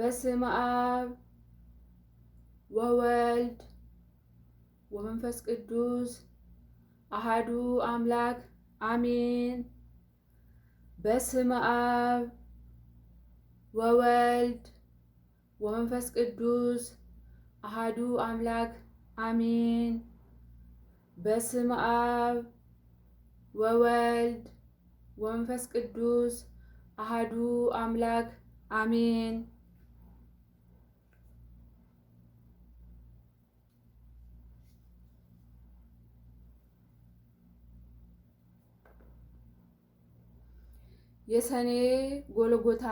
በስመ አብ ወወልድ ወመንፈስ ቅዱስ አሃዱ አምላክ አሜን። በስመ አብ ወወልድ ወመንፈስ ቅዱስ አሃዱ አምላክ አሜን። በስመ አብ ወወልድ ወመንፈስ ቅዱስ አሃዱ አምላክ አሜን። የሰኔ ጎልጎታ።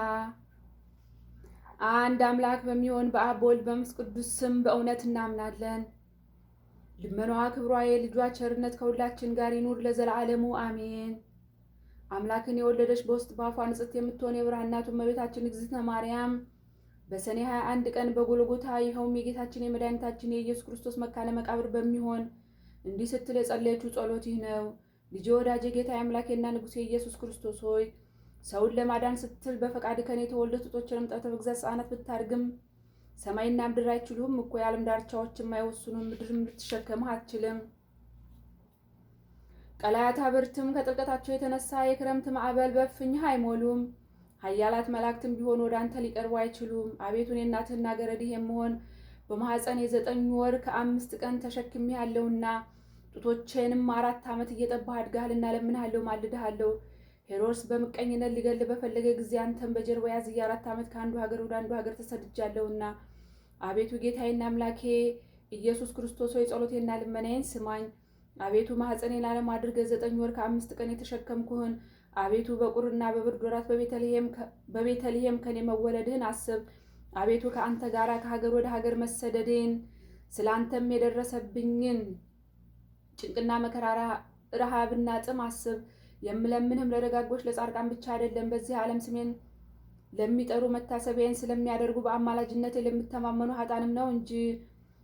አንድ አምላክ በሚሆን በአብ በወልድ በመንፈስ ቅዱስ ስም በእውነት እናምናለን። ልመናዋ ክብሯ የልጇ ቸርነት ከሁላችን ጋር ይኑር ለዘላለሙ አሜን። አምላክን የወለደች በውስጥ በአፏ ንጽሕት የምትሆን የብርሃን እናቱ እመቤታችን እግዝእትነ ማርያም በሰኔ 21 ቀን በጎልጎታ ይኸውም የጌታችን የመድኃኒታችን የኢየሱስ ክርስቶስ መካነ መቃብር በሚሆን እንዲህ ስትል የጸለየችው ጸሎት ይህ ነው። ልጄ ወዳጄ ጌታ አምላኬና ንጉሴ ኢየሱስ ክርስቶስ ሆይ ሰውን ለማዳን ስትል በፈቃድ ከኔ የተወለዱ ጡቶችንም ጠብተህ በግዛት ሕፃናት ብታርግም ሰማይና ምድር አይችሉም እኮ የዓለም ዳርቻዎችም አይወስኑም። ምድርም ልትሸከምህ አትችልም። ቀላያት አብርትም ከጥልቀታቸው የተነሳ የክረምት ማዕበል በእፍኝህ አይሞሉም። ኃያላት መላእክትም ቢሆኑ ወደ አንተ ሊቀርቡ አይችሉም። አቤቱ እኔ እናትህና ገረድህ የምሆን በማኅፀን የ9 ወር ከ5 ቀን ተሸክሜ ያለውና ጡቶቼንም 4 ዓመት እየጠባህ አድጋሃልና እለምንሃለሁ፣ ማልድሃለሁ። ሄሮድስ በምቀኝነት ሊገል በፈለገ ጊዜ አንተም በጀርባ ያዝ 4 ዓመት ከአንዱ ሀገር ወደ አንዱ ሀገር ተሰድጃለሁና አቤቱ ጌታዬና አምላኬ ኢየሱስ ክርስቶስ ሆይ ጸሎቴና ልመናዬን ስማኝ። አቤቱ ማኅፀኔን ዓለም አድርገህ 9 ወር ከ5 ቀን የተሸከምኩህን አቤቱ በቁርና በብርድ ወራት በቤተልሔም ከኔ መወለድህን አስብ። አቤቱ ከአንተ ጋር ከሀገር ወደ ሀገር መሰደዴን ስለ አንተም የደረሰብኝን ጭንቅና መከራ ረሃብና ጥም አስብ። የምለምንህም ለደጋጎች ለጻድቃን ብቻ አይደለም፣ በዚህ ዓለም ስሜን ለሚጠሩ መታሰቢያን ስለሚያደርጉ በአማላጅነት ለሚተማመኑ ኃጥአንም ነው እንጂ።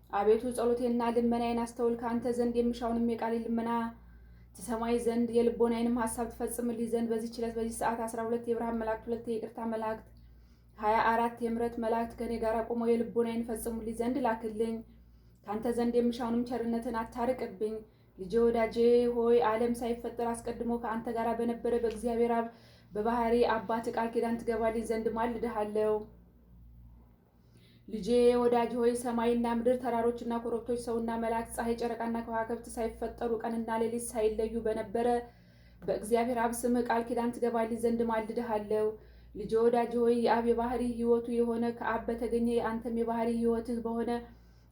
አቤቱ ጸሎቴና ልመናዬን አስተውል። ከአንተ ዘንድ የምሻውንም የቃሌ ልመና ትሰማይ ዘንድ የልቦናዬንም ሀሳብ ትፈጽምልኝ ዘንድ በዚህች ዕለት በዚህ ሰዓት 12 የብርሃን መላእክት፣ 2 የይቅርታ መላእክት፣ 24 የምሕረት መላእክት ከኔ ጋር ቆመው የልቦናዬን ፈጽሙልኝ ዘንድ ላክልኝ። ከአንተ ዘንድ የምሻውንም ቸርነትን አታርቅብኝ። ልጄ ወዳጄ ሆይ ዓለም ሳይፈጠር አስቀድሞ ከአንተ ጋር በነበረ በእግዚአብሔር አብ በባህሪ አባት ቃል ኪዳን ትገባልኝ ዘንድ ማልድሃለሁ። ልጄ ወዳጄ ሆይ ሰማይና ምድር፣ ተራሮችና ኮረብቶች፣ ሰውና መላእክት፣ ፀሐይ፣ ጨረቃና ከዋክብት ሳይፈጠሩ ቀንና ሌሊት ሳይለዩ በነበረ በእግዚአብሔር አብ ስም ቃል ኪዳን ትገባልኝ ዘንድ ማልድሃለሁ። ልጄ ወዳጄ ሆይ የአብ የባህሪ ሕይወቱ የሆነ ከአብ በተገኘ የአንተም የባህሪ ሕይወትህ በሆነ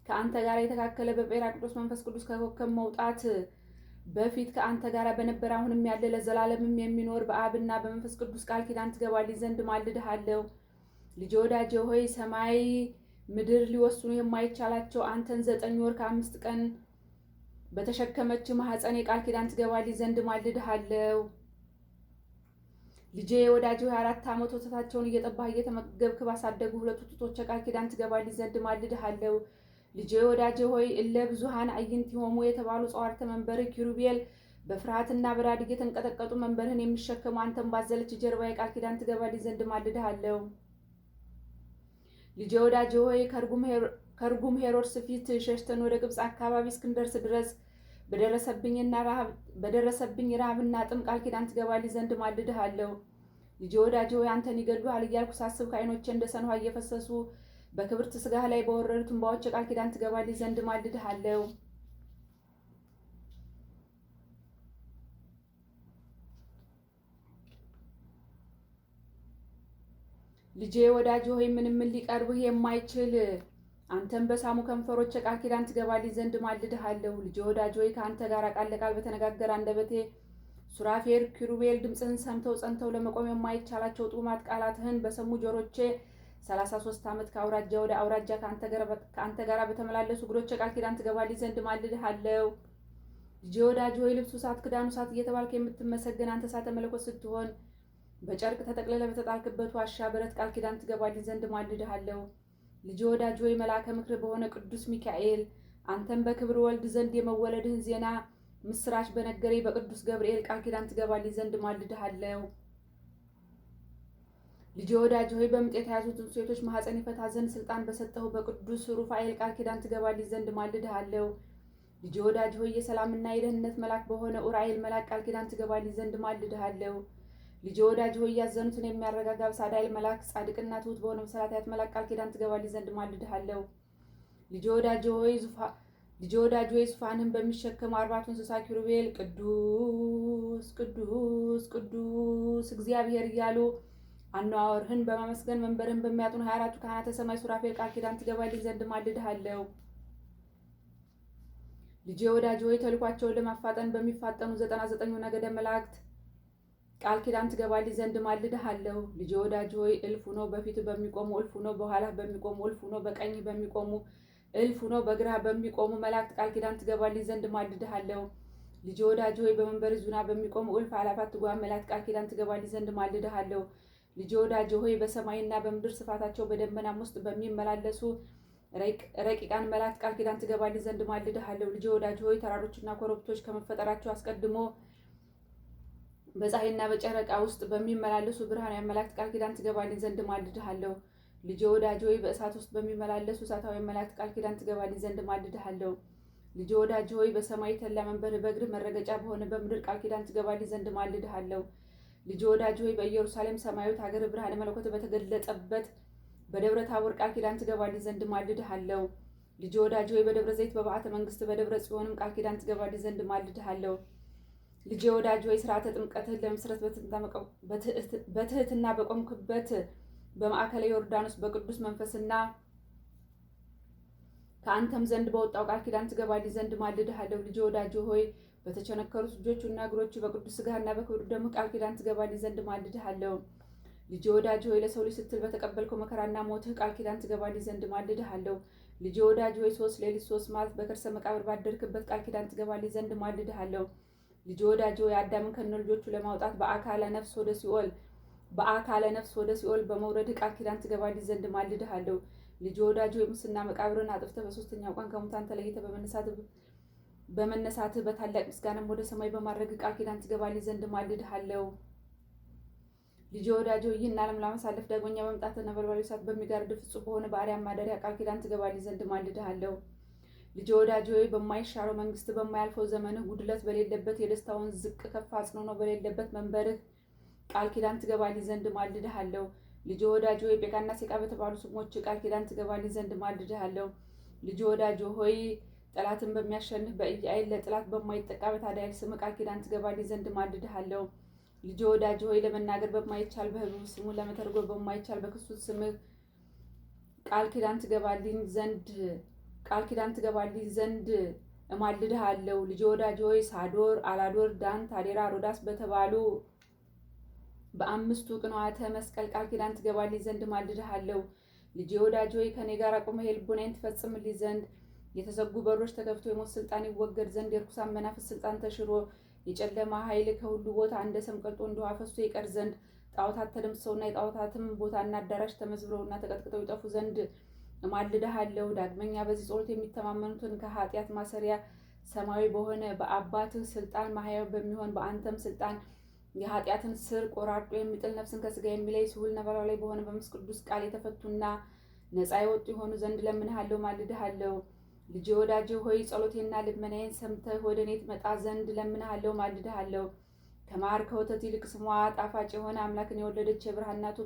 ከአንተ ጋር የተካከለ በጴራቅሊጦስ መንፈስ ቅዱስ ከኮከብ መውጣት በፊት ከአንተ ጋር በነበረ አሁንም ያለ ለዘላለምም የሚኖር በአብና በመንፈስ ቅዱስ ቃል ኪዳን ትገባልኝ ዘንድ ማልድሃለሁ። ልጄ ወዳጄ ሆይ ሰማይ ምድር ሊወስኑ የማይቻላቸው አንተን 9 ወር ከ5 ቀን በተሸከመች ማኅፀን የቃል ኪዳን ትገባልኝ ዘንድ ማልድሃለሁ። ልጄ ወዳጄ ሆይ 4 ዓመት ወተታቸውን እየጠባህ እየተመገብክ ባሳደጉ 2 ጡቶች የቃል ኪዳን ትገባልኝ ዘንድ ማልድሃለሁ። ልጄ ወዳጄ ሆይ እለ ብዙሃን አዕይንት ይሆሙ የተባሉ ጸዋርተ መንበር ኪሩቤል በፍርሃትና በራድ እየተንቀጠቀጡ መንበርህን የሚሸከሙ አንተን ባዘለች ጀርባ የቃል ኪዳን ትገባልኝ ዘንድ ማልድሃለሁ። ልጄ ወዳጄ ሆይ ከርጉም ሄሮድስ ፊት ሸሽተን ወደ ግብፅ አካባቢ እስክንደርስ ድረስ በደረሰብኝ ረሃብና ጥም ቃል ኪዳን ትገባልኝ ዘንድ ማልድሃለሁ። ልጄ ወዳጄ ሆይ አንተን ይገድሉሃል እያልኩ ሳስብ ከዓይኖቼ እንደ ሰን ውሃ እየፈሰሱ በክብርት ሥጋህ ላይ በወረዱት እንባዎች የቃል ኪዳን ትገባልኝ ዘንድ ማልድሃለሁ። ልጄ ወዳጄ ሆይ ምንም ሊቀርብህ የማይችል አንተን በሳሙ ከንፈሮች የቃል ኪዳን ትገባልኝ ዘንድ ማልድሃለሁ። ልጄ ወዳጄ ሆይ ከአንተ ጋር ቃል ለቃል በተነጋገረ አንደበቴ ሱራፌል ኪሩቤል ድምፅህን ሰምተው ጸንተው ለመቆም የማይቻላቸው ጥዑማት ቃላትህን በሰሙ ጆሮቼ 33 ዓመት ከአውራጃ ወደ አውራጃ ከአንተ ጋር በተመላለሱ እግሮች ቃል ኪዳን ትገባልኝ ዘንድ ማልድሃለሁ። ልጄ ወዳጄ ሆይ ልብሱ እሳት ክዳኑ እሳት እየተባልክ የምትመሰገን አንተ እሳተ መለኮት ስትሆን በጨርቅ ተጠቅልለህ በተጣልክበት ዋሻ ብረት ቃል ኪዳን ትገባልኝ ዘንድ ማልድሃለሁ። ልጄ ወዳጄ ሆይ መልአከ ምክር በሆነ ቅዱስ ሚካኤል አንተም በክብር ወልድ ዘንድ የመወለድህን ዜና ምስራች በነገረኝ በቅዱስ ገብርኤል ቃል ኪዳን ትገባልኝ ዘንድ ማልድሃለሁ። ልጄ ወዳጅ ሆይ በምጥ የተያዙትን ሴቶች ማኅፀን ይፈታ ዘንድ ስልጣን በሰጠው በቅዱስ ሩፋኤል ቃል ኪዳን ትገባልኝ ዘንድ ማልድሃለሁ። ልጄ ወዳጅ ሆይ የሰላምና የደህንነት መልአክ በሆነ ኡራኤል መልአክ ቃል ኪዳን ትገባልኝ ዘንድ ማልድሃለሁ። ልጄ ወዳጅ ሆይ ያዘኑትን የሚያረጋጋ በሳዳኤል መልአክ ጻድቅና ትሑት በሆነ በሰላትያት መልአክ ቃል ኪዳን ትገባልኝ ዘንድ ማልድሃለሁ። ልጄ ወዳጅ ሆይ ዙፋንህን በሚሸከሙ አርባቱ እንስሳ ኪሩቤል ቅዱስ ቅዱስ ቅዱስ እግዚአብሔር እያሉ አነዋወርህን በማመስገን መንበርህን በሚያጥኑ 24ቱ ካህናተ ሰማይ ሱራፌል ቃል ኪዳን ትገባልኝ ዘንድ ማልድሃለሁ። ልጄ ወዳጅ ሆይ ተልኳቸውን ለማፋጠን በሚፋጠኑ 99ኙ ነገደ መላእክት ቃል ኪዳን ትገባልኝ ዘንድ ማልድሃለሁ። ልጄ ወዳጅ ሆይ እልፍ ሆነው በፊት በሚቆሙ እልፍ ሆነው በኋላ በሚቆሙ እልፍ ሆነው በቀኝ በሚቆሙ እልፍ ሆነው በግራ በሚቆሙ መላእክት ቃል ኪዳን ትገባልኝ ዘንድ ማልድሃለሁ። ልጄ ወዳጅ ሆይ በመንበርህ ዙሪያ በሚቆሙ እልፍ አእላፋት ትጉሃን መላእክት ቃል ኪዳን ትገባልኝ ዘንድ ማልድሃለሁ። ልጄ ወዳጅ ሆይ በሰማይና በምድር ስፋታቸው በደመናም ውስጥ በሚመላለሱ ረቂቃን መላእክት ቃል ኪዳን ትገባልኝ ዘንድ ማልድሃለሁ። ልጄ ወዳጅ ሆይ ተራሮችና ኮረብቶች ከመፈጠራቸው አስቀድሞ በፀሐይና በጨረቃ ውስጥ በሚመላለሱ ብርሃናውያን መላእክት ቃል ኪዳን ትገባልኝ ዘንድ ማልድሃለሁ። ልጄ ወዳጅ ሆይ በእሳት ውስጥ በሚመላለሱ እሳታዊ መላእክት ቃል ኪዳን ትገባልኝ ዘንድ ማልድሃለሁ። ልጄ ወዳጅ ሆይ በሰማይ ተላ መንበር በእግር መረገጫ በሆነ በምድር ቃል ኪዳን ትገባልኝ ዘንድ ማልድሃለሁ። ልጄ ወዳጅ ሆይ በኢየሩሳሌም ሰማያዊት ሀገር ብርሃነ መለኮት በተገለጸበት በደብረ ታቦር ቃል ኪዳን ትገባልኝ ዘንድ ማልድሃለሁ። ልጄ ወዳጅ ሆይ በደብረ ዘይት በበዓተ መንግስት በደብረ ጽዮንም ቃል ኪዳን ትገባልኝ ዘንድ ማልድሃለሁ። ልጄ ወዳጅ ሆይ ስርዓተ ጥምቀትህን ለመመስረት በትህትና በቆምክበት በማዕከለ ዮርዳኖስ በቅዱስ መንፈስና ከአንተም ዘንድ በወጣው ቃል ኪዳን ትገባልኝ ዘንድ ማልድሃለሁ። ልጄ ወዳጅ ሆይ በተቸነከሩት እጆቹና እግሮቹ በቅዱስ ሥጋህና በክብር ደምህ ቃል ኪዳን ትገባልኝ ዘንድ ማልድሃለሁ። ልጄ ወዳጅ ሆይ ለሰው ልጅ ስትል በተቀበልከው መከራና ሞትህ ቃል ኪዳን ትገባልኝ ዘንድ ማልድሃለሁ። ልጄ ወዳጅ ሆይ 3 ሌሊት 3 መዓልት በከርሰ መቃብር ባደርክበት ቃል ኪዳን ትገባልኝ ዘንድ ማልድሃለሁ። ልጄ ወዳጅ ሆይ አዳምን ከነ ልጆቹ ለማውጣት በአካለ ነፍስ ወደ ሲኦል በመውረድ ቃል ኪዳን ትገባልኝ ዘንድ ማልድሃለሁ። ልጄ ወዳጅ ሆይ ሙስና መቃብርን አጥፍተህ በ3ኛው ቀን ከሙታን ተለይተህ በመነሳትህ በታላቅ ምስጋናም ወደ ሰማይ በማድረግ ቃል ኪዳን ትገባልኝ ዘንድ ማልድሃለሁ። ልጄ ወዳጅ ሆይ ይህን ዓለም ለማሳለፍ ዳግመኛ በመምጣትህ ነበልባላዊ እሳት በሚጋርድ ፍጹም በሆነ በአርያም ማደሪያ ቃል ኪዳን ትገባልኝ ዘንድ ማልድሃለሁ። ልጄ ወዳጅ ሆይ በማይሻረው መንግስት በማያልፈው ዘመንህ ጉድለት በሌለበት የደስታውን ዝቅ ከፍ አጽንኖ በሌለበት መንበርህ ቃል ኪዳን ትገባልኝ ዘንድ ማልድሃለሁ። ልጄ ወዳጅ ሆይ ጴቃና ሴቃ በተባሉ ስሞች ቃል ኪዳን ትገባልኝ ዘንድ ማልድሃለሁ። ልጄ ወዳጅ ሆይ ጠላትን በሚያሸንፍ በኢያኤል ለጠላት በማይጠቃ በታዳኤል ስም ቃል ኪዳን ትገባልኝ ዘንድ ማልድሃለሁ። ልጄ ወዳጅ ሆይ ለመናገር በማይቻል በህቡዕ ስሙ ለመተርጎም በማይቻል በክሱት ስምህ ቃል ኪዳን ትገባልኝ ዘንድ እማልድሃለሁ። ልጄ ወዳጅ ሆይ ሳዶር፣ አላዶር፣ ዳን፣ ታዴራ፣ ሮዳስ በተባሉ በ5ቱ ቅንዋተ መስቀል ቃል ኪዳን ትገባልኝ ዘንድ እማልድሃለሁ። ልጄ ወዳጅ ሆይ ከኔ ጋር ቆመህ የልቦናዬን ትፈጽምልኝ ዘንድ የተዘጉ በሮች ተከፍቶ የሞት ስልጣን ይወገድ ዘንድ የርኩሳን መናፍስት ስልጣን ተሽሮ የጨለማ ኃይል ከሁሉ ቦታ እንደ ሰም ቀልጦ እንደ ውሃ ፈሶ ይቀር ዘንድ ጣዖታት ተደምስሰውና የጣዖታትም ቦታና አዳራሽ ተመዝብረውና ተቀጥቅጠው ይጠፉ ዘንድ እማልድሃለሁ። ዳግመኛ በዚህ ጸሎት የሚተማመኑትን ከኃጢአት ማሰሪያ ሰማያዊ በሆነ በአባትህ ስልጣን ማህያዊ በሚሆን በአንተም ስልጣን የኃጢአትን ስር ቆራርጦ የሚጥል ነፍስን ከስጋ የሚለይ ስሁል ነበልባላዊ በሆነ በመንፈስ ቅዱስ ቃል የተፈቱና ነፃ የወጡ የሆኑ ዘንድ ለምንሃለሁ ማልድሃለሁ። ልጄ ወዳጅ ሆይ ጸሎቴና ልመናዬን ሰምተህ ወደ እኔ ትመጣ ዘንድ ለምንሃለሁ ማልድሃለሁ። ከማር ከወተት ይልቅ ስሟ ጣፋጭ የሆነ አምላክን የወለደች የብርሃን እናቱ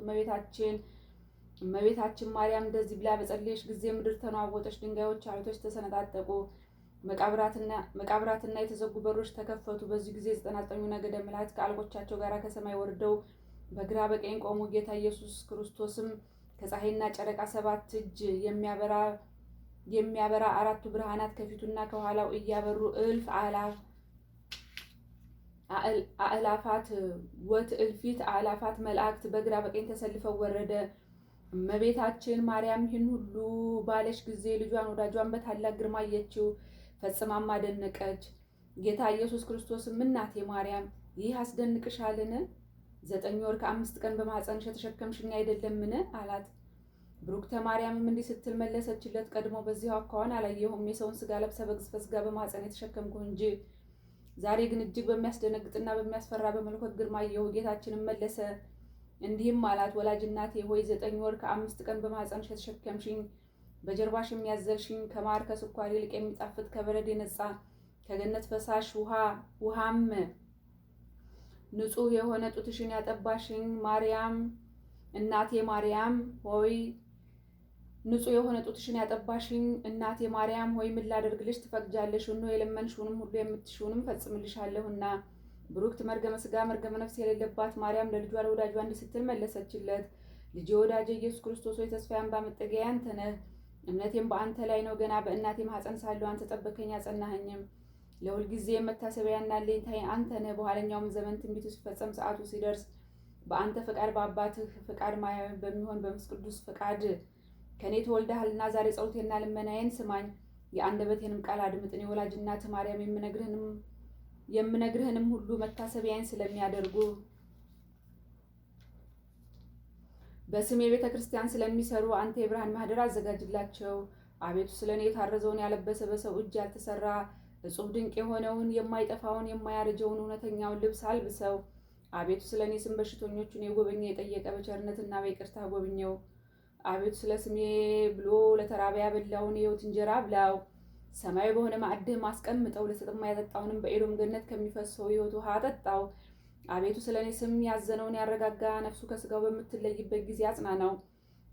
እመቤታችን ማርያም እንደዚህ ብላ በጸለየች ጊዜ ምድር ተነዋወጠች፣ ድንጋዮች አለቶች ተሰነጣጠቁ፣ መቃብራትና የተዘጉ በሮች ተከፈቱ። በዚህ ጊዜ 99ኙ ነገደ መላእክት ከአለቆቻቸው ጋር ከሰማይ ወርደው በግራ በቀኝ ቆሙ። ጌታ ኢየሱስ ክርስቶስም ከፀሐይና ጨረቃ 7 እጅ የሚያበራ 4ቱ ብርሃናት ከፊቱና ከኋላው እያበሩ እልፍ አእላፋት ወትእልፊት አእላፋት መላእክት በግራ በቀኝ ተሰልፈው ወረደ። እመቤታችን ማርያም ይህን ሁሉ ባለች ጊዜ ልጇን ወዳጇን በታላቅ ግርማ አየችው፣ ፈጽማም አደነቀች። ጌታ ኢየሱስ ክርስቶስም እናቴ ማርያም ይህ አስደንቅሻልን? 9 ወር ከ5 ቀን በማኅፀንሽ የተሸከምሽኝ አይደለምን? አላት። ብሩክተ ማርያምም እንዲህ ስትል መለሰችለት፣ ቀድሞ በዚያው አኳኋን አላየሁም። የሰውን ስጋ ለብሰ በግዝፈ ስጋ በማኅፀን የተሸከምኩ እንጂ። ዛሬ ግን እጅግ በሚያስደነግጥና በሚያስፈራ በመለኮት ግርማ አየሁ። ጌታችንም መለሰ እንዲህም አላት፣ ወላጅ እናቴ ሆይ 9 ወር ከ5 ቀን በማኅፀንሽ የተሸከምሽኝ በጀርባሽ የሚያዘልሽኝ ከማር ከስኳር ይልቅ የሚጣፍጥ ከበረድ የነጻ ከገነት ፈሳሽ ውሃም ንጹሕ የሆነ ጡትሽን ያጠባሽኝ ማርያም እናቴ ማርያም ሆይ ንጹሕ የሆነ ጡትሽን ያጠባሽኝ እናቴ ማርያም ሆይ ምን ላደርግልሽ ትፈቅጃለሽ? እነሆ የለመንሽውንም ሁሉ የምትሽውንም ፈጽምልሻለሁና። ብሩክት መርገመ ሥጋ መርገመ ነፍስ የሌለባት ማርያም ለልጇ ለወዳጇ እንዲህ ስትል መለሰችለት፣ ልጄ ወዳጄ ኢየሱስ ክርስቶስ ሆይ ተስፋዬ አምባ መጠጊያዬ አንተ ነህ። እምነቴም በአንተ ላይ ነው። ገና በእናቴ ማኅፀን ሳለሁ አንተ ጠበቅኸኝ አጸናኸኝም። ለሁልጊዜ መታሰቢያና አለኝታዬ አንተ ነህ። በኋለኛውም ዘመን ትንቢቱ ሲፈጸም ሰዓቱ ሲደርስ በአንተ ፈቃድ በአባትህ ፈቃድ ማያዊ በሚሆን በመንፈስ ቅዱስ ፈቃድ ከእኔ ተወልደሃልና ዛሬ ጸሎቴና ልመናዬን ስማኝ፣ የአንደበቴንም ቃል አድምጥ። እኔ ወላጅ እናትህ ማርያም የምነግርህንም ሁሉ መታሰቢያዬን ስለሚያደርጉ በስሜ ቤተ ክርስቲያን ስለሚሰሩ አንተ የብርሃን ማህደር አዘጋጅላቸው። አቤቱ ስለ እኔ የታረዘውን ያለበሰ በሰው እጅ ያልተሰራ እጹብ ድንቅ የሆነውን የማይጠፋውን የማያረጀውን እውነተኛውን ልብስ አልብሰው። አቤቱ ስለ እኔ ስም በሽተኞቹን የጎበኘ የጠየቀ በቸርነትና በይቅርታ ጎብኘው። አቤቱ ስለ ስሜ ብሎ ለተራበ ያበላውን የሕይወት እንጀራ ብላው። ሰማያዊ በሆነ ማዕድህም አስቀምጠው። ለተጠማ ያጠጣውንም በኤዶም ገነት ከሚፈሰው የሕይወት ውሃ አጠጣው። አቤቱ ስለ እኔ ስም ያዘነውን ያረጋጋ፣ ነፍሱ ከስጋው በምትለይበት ጊዜ አጽናናው።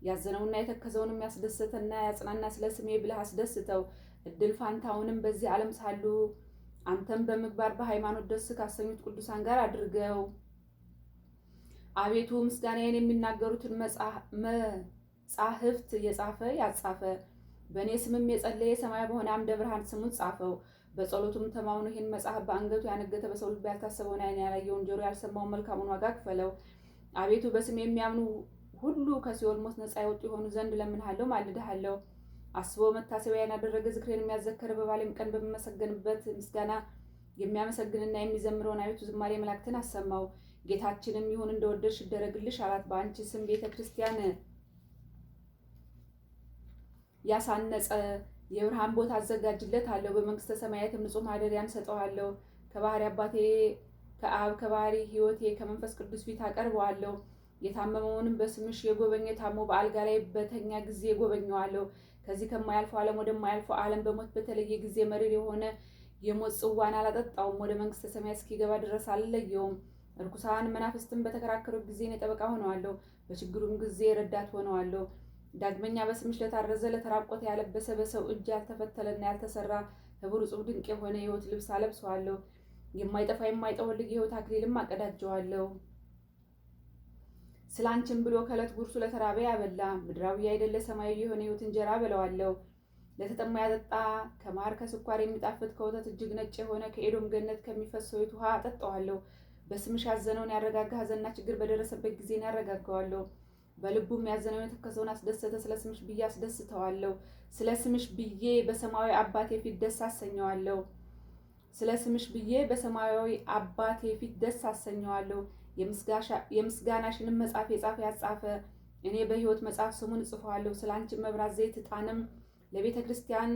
ያዘነውና የተከዘውንም ያስደሰተና ያጽናና ስለ ስሜ ብለህ አስደስተው። እድል ፋንታውንም በዚህ ዓለም ሳሉ አንተም በምግባር በሃይማኖት ደስ ካሰኙት ቅዱሳን ጋር አድርገው። አቤቱ ምስጋናዬን የሚናገሩትን መጻሕፍት የጻፈ ያጻፈ በእኔ ስምም የጸለየ ሰማያዊ በሆነ አምደ ብርሃን ስሙን ጻፈው። በጸሎቱም ተማምኖ ይህን መጽሐፍ በአንገቱ ያነገተ በሰው ልብ ያልታሰበውን ዓይን ያላየውን ጆሮ ያልሰማውን መልካሙን ዋጋ ክፈለው። አቤቱ በስም የሚያምኑ ሁሉ ከሲኦል ሞት ነፃ የወጡ የሆኑ ዘንድ ለምንሃለሁ፣ ማልድሃለሁ። አስቦ መታሰቢያን ያደረገ ዝክሬን የሚያዘከረ በባሌም ቀን በሚመሰገንበት ምስጋና የሚያመሰግንና የሚዘምረውን አቤቱ ዝማሬ መላእክትን አሰማው። ጌታችንም ይሁን እንደወደድሽ ይደረግልሽ አላት። በአንቺ ስም ቤተ ክርስቲያን ያሳነጸ የብርሃን ቦታ አዘጋጅለት አለው። በመንግስተ ሰማያትም ንጹሕ ማደሪያን ሰጠዋለሁ። ከባህሪ አባቴ ከአብ ከባህሪ ሕይወቴ ከመንፈስ ቅዱስ ፊት አቀርበዋለሁ። የታመመውንም በስምሽ የጎበኘ ታሞ በአልጋ ላይ በተኛ ጊዜ ጎበኘዋለሁ። ከዚህ ከማያልፈው ዓለም ወደማያልፈው ዓለም በሞት በተለየ ጊዜ መሪር የሆነ የሞት ጽዋን አላጠጣውም። ወደ መንግስተ ሰማያት እስኪገባ ድረስ አልለየውም። እርኩሳን መናፍስትን በተከራከሩት ጊዜ እኔ ጠበቃ ሆነዋለሁ፣ በችግሩም ጊዜ ረዳት ሆነዋለሁ። ዳግመኛ በስምሽ ለታረዘ ለተራቆተ ያለበሰ በሰው እጅ ያልተፈተለና ያልተሰራ ህብሩ ጽሑፍ ድንቅ የሆነ የሕይወት ልብስ አለብሰዋለሁ። የማይጠፋ የማይጠወልግ የሕይወት አክሊልም አቀዳጀዋለሁ። ስለ አንቺም ብሎ ከዕለት ጉርሱ ለተራበ ያበላ ምድራዊ አይደለ ሰማያዊ የሆነ ሕይወት እንጀራ በለዋለሁ። ለተጠማ ያጠጣ ከማር ከስኳር የሚጣፍጥ ከወተት እጅግ ነጭ የሆነ ከኤዶም ገነት ከሚፈሰው የሕይወት ውሃ አጠጣዋለሁ። በስምሽ ያዘነውን ያረጋጋ፣ ሐዘንና ችግር በደረሰበት ጊዜ ያረጋጋዋለሁ። በልቡም ያዘነውን የተከዘውን አስደሰተ። ስለ ስምሽ ብዬ አስደስተዋለሁ። ስለ ስምሽ ብዬ በሰማያዊ አባቴ ፊት ደስ አሰኘዋለሁ። ስለ ስምሽ ብዬ በሰማያዊ አባቴ ፊት ደስ አሰኘዋለሁ። የምስጋናሽንም መጽሐፍ የጻፈ ያጻፈ እኔ በሕይወት መጽሐፍ ስሙን እጽፈዋለሁ። ስለ አንቺ መብራት ዘይት ዕጣንም ለቤተ ክርስቲያን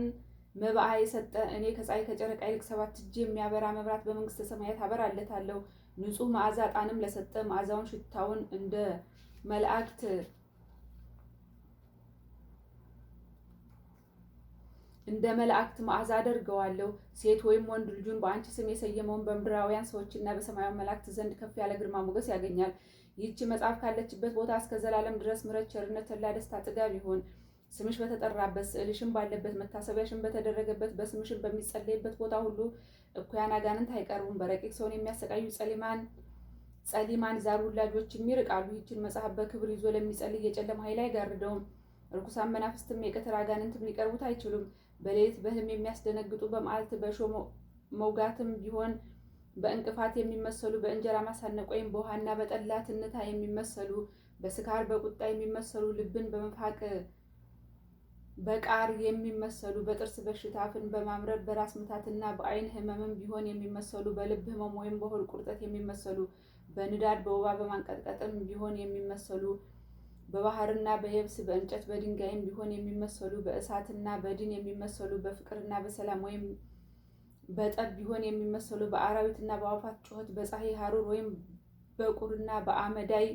መባዓ የሰጠ እኔ ከፀሐይ ከጨረቃ ይልቅ 7 እጅ የሚያበራ መብራት በመንግስተ ሰማያት አበራለታለሁ። ንጹሕ መዓዛ ዕጣንም ለሰጠ መዓዛውን ሽታውን እንደ መላእክት መዓዛ አደርገዋለሁ። ሴት ወይም ወንድ ልጁን በአንቺ ስም የሰየመውን በምድራውያን ሰዎችና በሰማያዊ መላእክት ዘንድ ከፍ ያለ ግርማ ሞገስ ያገኛል። ይህች መጽሐፍ ካለችበት ቦታ እስከ ዘላለም ድረስ ምሕረት፣ ቸርነት፣ ተድላ፣ ደስታ፣ ጥጋብ ይሁን። ስምሽ በተጠራበት ስዕልሽም ባለበት መታሰቢያሽን በተደረገበት በስምሽን በሚጸለይበት ቦታ ሁሉ እኩያን አጋንንት አይቀርቡም። በረቂቅ ሰውን የሚያሰቃዩ ጸሊማን ዛር ውላጆችም ይርቃሉ። ይህችን መጽሐፍ በክብር ይዞ ለሚጸልይ የጨለማ ኃይል አይጋርደውም። ርኩሳን መናፍስትም የቀትር አጋንንትም ሊቀርቡት አይችሉም። በሌሊት በሕልም የሚያስደነግጡ በመዓልት በእሾህ መውጋትም ቢሆን በእንቅፋት የሚመሰሉ በእንጀራ ማሳነቅ ወይም በውሃና በጠላ ትንታ የሚመሰሉ በስካር በቁጣ የሚመሰሉ ልብን በመፋቅ በቃር የሚመሰሉ በጥርስ በሽታ አፍን በማምረር በራስ ምታትና በዓይን ሕመምም ቢሆን የሚመሰሉ በልብ ሕመም ወይም በሆድ ቁርጠት የሚመሰሉ በንዳድ በወባ በማንቀጥቀጥም ቢሆን የሚመሰሉ በባህርና በየብስ በእንጨት በድንጋይም ቢሆን የሚመሰሉ በእሳትና በድን የሚመሰሉ በፍቅርና በሰላም ወይም በጠብ ቢሆን የሚመሰሉ በአራዊትና በአዕዋፋት ጩኸት በፀሐይ ሐሩር ወይም በቁርና በአመዳይ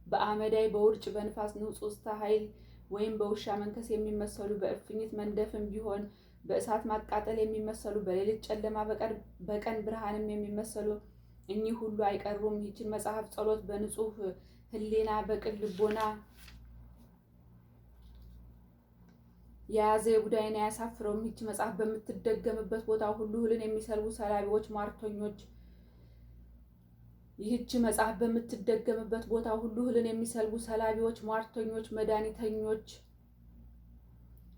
በአመዳይ፣ በውርጭ፣ በንፋስ ንውጽውጽታ ኃይል ወይም በውሻ መንከስ የሚመሰሉ፣ በእፉኝት መንደፍም ቢሆን በእሳት ማቃጠል የሚመሰሉ፣ በሌሊት ጨለማ በቀን ብርሃንም የሚመሰሉ እኚህ ሁሉ አይቀሩም። ይህችን መጽሐፍ ጸሎት በንጹህ ሕሊና በቅን ልቦና የያዘ የቡዳይን አያሳፍረውም። ይህች መጽሐፍ በምትደገምበት ቦታ ሁሉ እህልን የሚሰልቡ ሰላቢዎች፣ ሟርተኞች ይህች መጽሐፍ በምትደገምበት ቦታ ሁሉ እህልን የሚሰልቡ ሰላቢዎች፣ ሟርተኞች፣ መድኃኒተኞች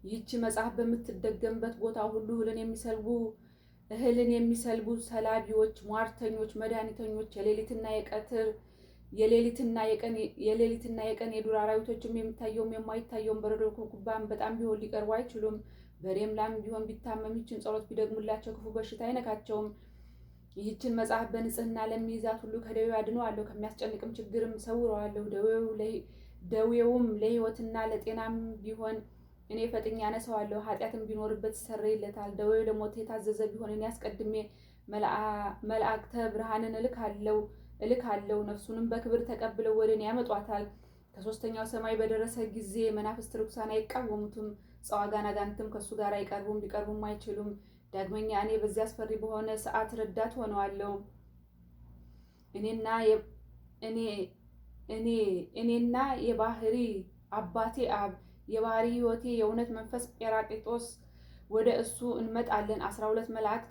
ይህች መጽሐፍ በምትደገምበት ቦታ ሁሉ እህልን የሚሰልቡ ሰላቢዎች፣ ሟርተኞች፣ መድኃኒተኞች የሌሊትና የቀን የዱር አራዊቶችም የሚታየውም የማይታየውም በረዶ ኩብኩባም በጣም ቢሆን ሊቀርቡ አይችሉም። በሬም ላም ቢሆን ቢታመም ይህችን ጸሎት ቢደግሙላቸው ክፉ በሽታ አይነካቸውም። ይህችን መጽሐፍ በንጽህና ለሚይዛት ሁሉ ከደዌው አድነዋለሁ፣ ከሚያስጨንቅም ችግርም ሰውረዋለሁ። ደዌውም ለሕይወትና ለጤናም ቢሆን እኔ ፈጥኜ ያነሳዋለሁ። ኃጢአትም ቢኖርበት ይሰረይለታል። ደዌው ለሞት የታዘዘ ቢሆን እኔ አስቀድሜ መላእክተ ብርሃንን እልካለሁ። ነፍሱንም በክብር ተቀብለው ወደ እኔ ያመጧታል። ከሦስተኛው ሰማይ በደረሰ ጊዜ መናፍስት ርኩሳን አይቃወሙትም። ጸዋጋን አጋንንትም ከእሱ ጋር አይቀርቡም፣ ሊቀርቡም አይችሉም። ዳግመኛ እኔ በዚያ አስፈሪ በሆነ ሰዓት ረዳት ሆነዋለሁ። እኔና የባህሪ አባቴ አብ፣ የባህሪ ሕይወቴ፣ የእውነት መንፈስ ጴራቅሊጦስ ወደ እሱ እንመጣለን። 12 መላእክት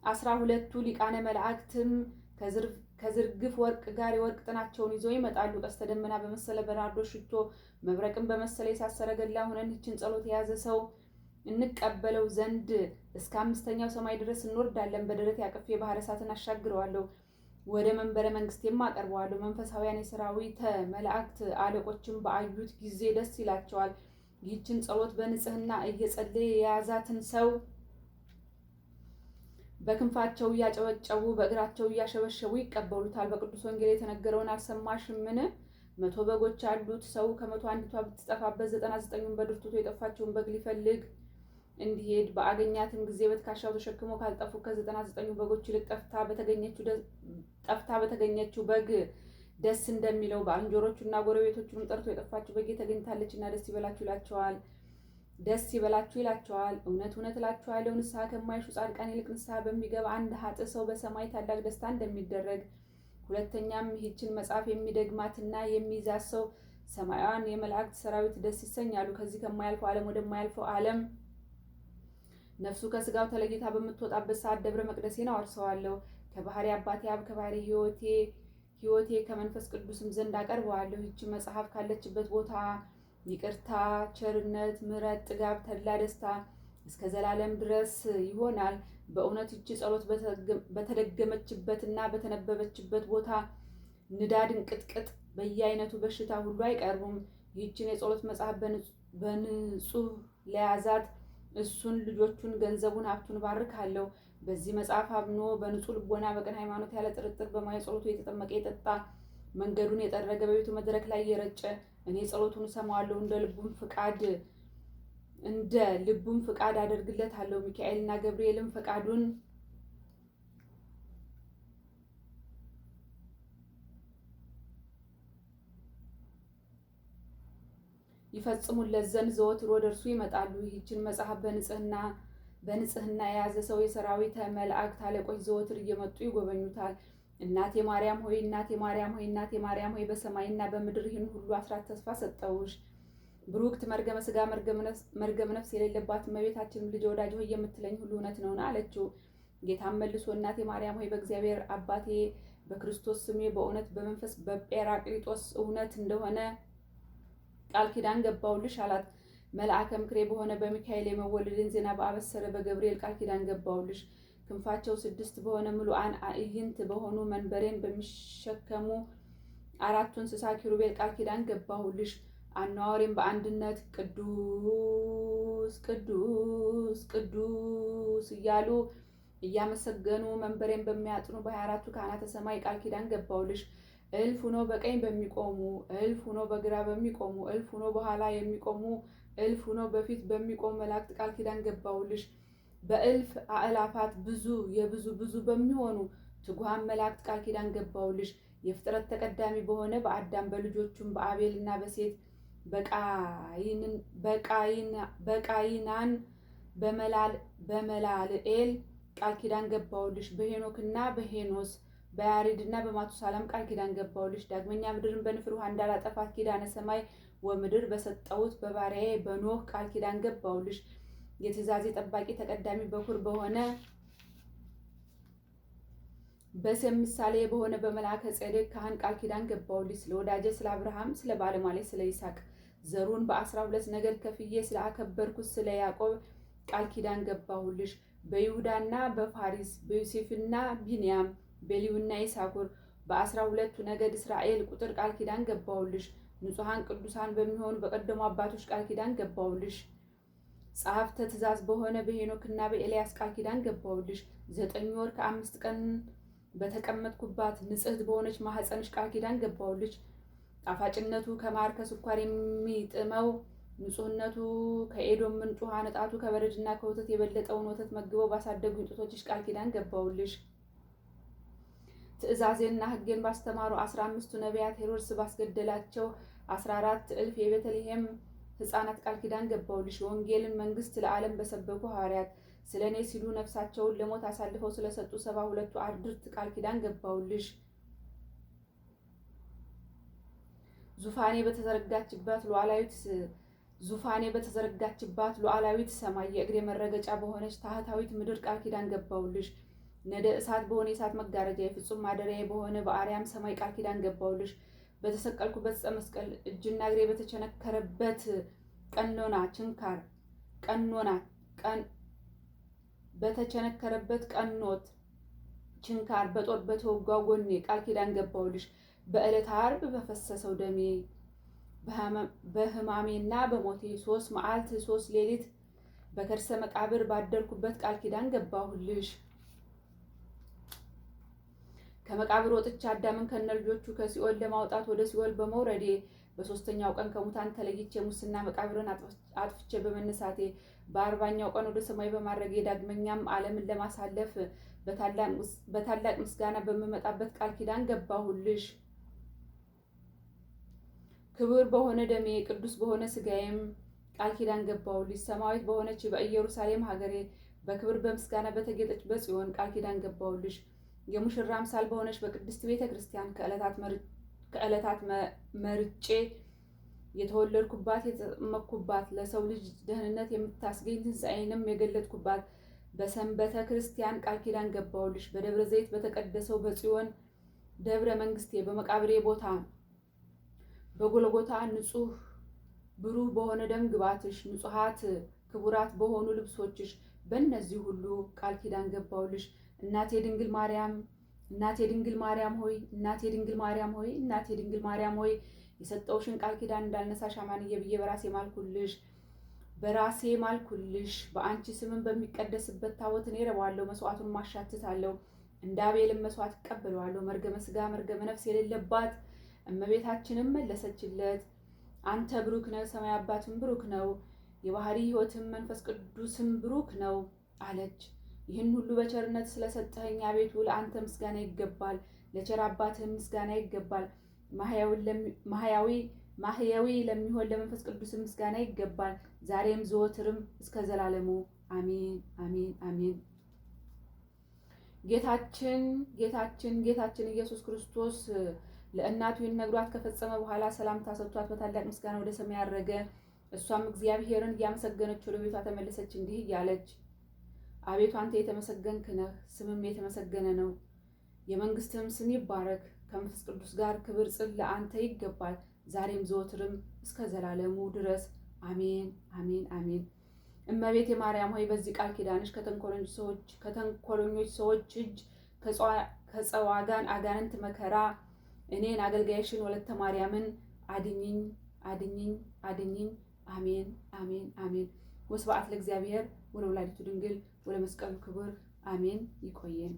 12ቱ ሊቃነ መላእክትም ከዝርግፍ ወርቅ ጋር የወርቅ ጥናቸውን ይዘው ይመጣሉ። ቀስተ ደመና በመሰለ በናርዶስ ሽቶ መብረቅን በመሰለ የእሳት ሰረገላ ሆነን ይህችን ጸሎት የያዘ ሰው እንቀበለው ዘንድ እስከ 5ኛው ሰማይ ድረስ እንወርዳለን። በደረት ያቅፌ ባህረ እሳትን አሻግረዋለሁ፣ ወደ መንበረ መንግስቴም አቀርበዋለሁ። መንፈሳውያን የሰራዊተ መላእክት አለቆችም በአዩት ጊዜ ደስ ይላቸዋል። ይህችን ጸሎት በንጽህና እየጸለየ የያዛትን ሰው በክንፋቸው እያጨበጨቡ በእግራቸው እያሸበሸቡ ይቀበሉታል። በቅዱስ ወንጌል የተነገረውን አልሰማሽምን? 100 በጎች ያሉት ሰው ከ100 አንዲቷ ብትጠፋበት 99ን በድርቱቶ የጠፋችውን በግ ሊፈልግ እንዲሄድ በአገኛትም ጊዜ በትከሻው ተሸክሞ ካልጠፉ ከ99 በጎች ይልቅ ጠፍታ በተገኘችው በግ ደስ እንደሚለው ባልንጀሮቹና ጎረቤቶቹንም ጠርቶ የጠፋችው በግ ተገኝታለችና ደስ ይበላችሁ ይላቸዋል። እውነት እውነት እላችኋለሁ ንስሐ ከማይሹ ጻድቃን ይልቅ ንስሐ በሚገባ አንድ ኃጥእ ሰው በሰማይ ታላቅ ደስታ እንደሚደረግ። ሁለተኛም ይህችን መጽሐፍ የሚደግማትና የሚይዛት ሰው ሰማያውያን የመላእክት ሰራዊት ደስ ይሰኛሉ። ከዚህ ከማያልፈው ዓለም ወደማያልፈው ዓለም ነፍሱ ከስጋው ተለይታ በምትወጣበት ሰዓት ደብረ መቅደሴን አወርሰዋለሁ። ከባህሪ አባቴ አብ ከባህሪ ሕይወቴ ከመንፈስ ቅዱስም ዘንድ አቀርበዋለሁ። ይህች መጽሐፍ ካለችበት ቦታ ይቅርታ፣ ቸርነት፣ ምሕረት፣ ጥጋብ፣ ተድላ፣ ደስታ እስከ ዘላለም ድረስ ይሆናል። በእውነት ይህች ጸሎት በተደገመችበትና በተነበበችበት ቦታ ንዳድ፣ እንቅጥቅጥ፣ በየአይነቱ በሽታ ሁሉ አይቀርቡም። ይህችን የጸሎት መጽሐፍ በንጹህ ለያዛት እሱን፣ ልጆቹን፣ ገንዘቡን፣ ሀብቱን ባርካለሁ። በዚህ መጽሐፍ አምኖ በንጹህ ልቦና በቅን ሃይማኖት ያለ ጥርጥር በማየ ጸሎቱ የተጠመቀ የጠጣ መንገዱን የጠረገ በቤቱ መድረክ ላይ የረጨ እኔ ጸሎቱን እሰማዋለሁ፣ እንደ ልቡም ፍቃድ አደርግለታለሁ። ሚካኤልና ገብርኤልም ፈቃዱን ይፈጽሙለት ዘንድ ዘወትር ወደ እርሱ ይመጣሉ። ይህችን መጽሐፍ በንጽህና የያዘ ሰው የሰራዊተ መላእክት አለቆች ዘወትር እየመጡ ይጎበኙታል። እናቴ ማርያም ሆይ እናቴ ማርያም ሆይ እናቴ ማርያም ሆይ በሰማይና በምድር ይህን ሁሉ አስራት ተስፋ ሰጠውሽ። ብሩክት መርገመ ሥጋ መርገመ ነፍስ የሌለባት እመቤታችንም ልጅ ወዳጅ ሆይ የምትለኝ ሁሉ እውነት ነውና አለችው። ጌታም መልሶ እናቴ ማርያም ሆይ በእግዚአብሔር አባቴ በክርስቶስ ስሜ በእውነት በመንፈስ በጴራቅሊጦስ እውነት እንደሆነ ቃል ኪዳን ገባውልሽ አላት። መልአከ ምክሬ በሆነ በሚካኤል የመወለድን ዜና በአበሰረ በገብርኤል ቃል ኪዳን ገባውልሽ። ክንፋቸው 6 በሆነ ምሉዓን አዕይንት በሆኑ መንበሬን በሚሸከሙ 4ቱ እንስሳ ኪሩቤል ቃል ኪዳን ገባሁልሽ። አነዋወሬም በአንድነት ቅዱስ ቅዱስ ቅዱስ እያሉ እያመሰገኑ መንበሬን በሚያጥኑ በ24ቱ ካህናተ ሰማይ ቃል ኪዳን ገባሁልሽ። እልፍ ሆኖ በቀኝ በሚቆሙ፣ እልፍ ሆኖ በግራ በሚቆሙ፣ እልፍ ሆኖ በኋላ የሚቆሙ፣ እልፍ ሆኖ በፊት በሚቆሙ መላእክት ቃል ኪዳን ገባሁልሽ። በእልፍ አእላፋት ብዙ የብዙ ብዙ በሚሆኑ ትጉሃን መላእክት ቃል ኪዳን ገባሁልሽ። የፍጥረት ተቀዳሚ በሆነ በአዳም በልጆቹም በአቤልና በሴት በቃይናን በመላልኤል ቃል ኪዳን ገባውልሽ። በሄኖክና በሄኖስ በያሬድና በማቱሳላም ቃል ኪዳን ገባውልሽ። ዳግመኛ ምድርን በንፍር ውሃ እንዳላጠፋት ኪዳነ ሰማይ ወምድር በሰጠሁት በባሪያዬ በኖህ ቃል ኪዳን ገባውልሽ። የትእዛዜ ጠባቂ ተቀዳሚ በኩር በሆነ በሰም ምሳሌ በሆነ በመልአከ ጼዴቅ ካህን ቃል ኪዳን ገባውልሽ። ስለ ወዳጄ ስለ አብርሃም ስለ ባለሟሌ ስለ ይስሐቅ ዘሩን በ12 ነገድ ከፍዬ ስለ አከበርኩት ስለ ያዕቆብ ቃል ኪዳን ገባሁልሽ። በይሁዳና በፋሪስ በዮሴፍና ቢንያም በሌዊና ይሳኮር በ12 ነገድ እስራኤል ቁጥር ቃል ኪዳን ገባሁልሽ። ንጹሐን ቅዱሳን በሚሆኑ በቀደሙ አባቶች ቃል ኪዳን ገባሁልሽ። ጸሐፍተ ትእዛዝ በሆነ በሄኖክና በኤልያስ ቃል ኪዳን ገባሁልሽ። 9 ወር ከ5 ቀን በተቀመጥኩባት ንጽሕት በሆነች ማኅፀንሽ ቃል ኪዳን ገባሁልሽ። ጣፋጭነቱ ከማር ከስኳር የሚጥመው ንጹሕነቱ ከኤዶም ምንጭ ውሃ ንጣቱ ከበረድና ከወተት የበለጠውን ወተት መግበው ባሳደጉኝ ጡቶችሽ ቃል ኪዳን ገባሁልሽ። ትእዛዜንና ሕጌን ባስተማሩ 15ቱ ነቢያት ሄሮድስ ባስገደላቸው 14,000 የቤተልሔም ሕፃናት ቃል ኪዳን ገባሁልሽ። የወንጌልን መንግሥት ለዓለም በሰበኩ ሐዋርያት ስለ እኔ ሲሉ ነፍሳቸውን ለሞት አሳልፈው ስለሰጡ 72ቱ አርድእት ቃል ኪዳን ገባሁልሽ። ዙፋኔ በተዘረጋችባት ሉዓላዊት ሰማይ የእግሬ መረገጫ በሆነች ታህታዊት ምድር ቃል ኪዳን ገባሁልሽ። ነደ እሳት በሆነ የእሳት መጋረጃ የፍጹም ማደሪያ በሆነ በአርያም ሰማይ ቃል ኪዳን ገባሁልሽ። በተሰቀልኩበት ዕፀ መስቀል እጅና እግሬ በተቸነከረበት በተቸነከረበት ቀኖት ችንካር በጦር በተወጋው ጎኔ ቃል ኪዳን ገባሁልሽ። በዕለተ ዓርብ በፈሰሰው ደሜ በሕማሜና በሞቴ 3 መዓልት 3 ሌሊት በከርሰ መቃብር ባደርኩበት ቃል ኪዳን ገባሁልሽ። ከመቃብር ወጥቼ አዳምን ከነልጆቹ ከሲኦል ለማውጣት ወደ ሲኦል በመውረዴ በ3ኛው ቀን ከሙታን ተለይቼ ሙስና መቃብርን አጥፍቼ በመነሳቴ በ40ኛው ቀን ወደ ሰማይ በማድረጌ ዳግመኛም ዓለምን ለማሳለፍ በታላቅ ምስጋና በምመጣበት ቃል ኪዳን ገባሁልሽ። ክቡር በሆነ ደሜ ቅዱስ በሆነ ሥጋዬም ቃል ኪዳን ገባሁልሽ። ሰማያዊት በሆነች በኢየሩሳሌም ሀገሬ በክብር በምስጋና በተጌጠች በጽዮን ቃል ኪዳን ገባሁልሽ። የሙሽራ አምሳል በሆነች በቅድስት ቤተ ክርስቲያን ከዕለታት መርጬ የተወለድኩባት የተጠመቅኩባት ለሰው ልጅ ደህንነት የምታስገኝ ትንሣኤንም የገለጥኩባት በሰንበተ ክርስቲያን ቃል ኪዳን ገባሁልሽ። በደብረ ዘይት በተቀደሰው በጽዮን ደብረ መንግስቴ በመቃብሬ ቦታ በጎልጎታ ንጹሕ ብሩህ በሆነ ደም ግባትሽ ንጹሐት ክቡራት በሆኑ ልብሶችሽ በእነዚህ ሁሉ ቃል ኪዳን ገባሁልሽ። እናቴ ድንግል ማርያም ሆይ የሰጠውሽን ቃል ኪዳን እንዳልነሳሽ አማንዬ ብዬ በራሴ ማልኩልሽ። በአንቺ ስምን በሚቀደስበት ታቦት እኔ እረባዋለሁ፣ መስዋዕቱን ማሻትታለሁ፣ እንደ አቤልም መስዋዕት እቀበለዋለሁ። መርገመ ሥጋ መርገመ ነፍስ የሌለባት እመቤታችንም መለሰችለት፣ አንተ ብሩክ ነህ፣ ሰማይ አባትም ብሩክ ነው፣ የባህሪ ሕይወትም መንፈስ ቅዱስም ብሩክ ነው አለች። ይህን ሁሉ በቸርነት ስለሰጠኸኝ አቤቱ ለአንተ ምስጋና ይገባል፣ ለቸር አባትህም ምስጋና ይገባል። ማህያዊ ለሚሆን ለመንፈስ ቅዱስ ምስጋና ይገባል፣ ዛሬም ዘወትርም እስከ ዘላለሙ አሜን አሜን አሜን። ጌታችን ኢየሱስ ክርስቶስ ለእናቱ ይህን ነግሯት ከፈጸመ በኋላ ሰላምታ ሰጥቷት በታላቅ ምስጋና ወደ ሰማይ አረገ። እሷም እግዚአብሔርን እያመሰገነች ወደ ቤቷ ተመለሰች፣ እንዲህ እያለች አቤቱ አንተ የተመሰገንክ ነህ፣ ስምም የተመሰገነ ነው። የመንግስትህም ስም ይባረክ። ከመንፈስ ቅዱስ ጋር ክብር ጽል ለአንተ ይገባል፣ ዛሬም ዘወትርም እስከ ዘላለሙ ድረስ አሜን አሜን አሜን። እመቤቴ ማርያም ሆይ በዚህ ቃል ኪዳንሽ ከተንኮለኞች ሰዎች እጅ ከጸዋጋን አጋንንት መከራ እኔን አገልጋይሽን ወለተ ማርያምን አድኝኝ አድኝኝ አድኝኝ። አሜን አሜን አሜን። ወስብሐት ለእግዚአብሔር ወለወላዲቱ ድንግል ወለመስቀሉ ክቡር አሜን። ይቆየን።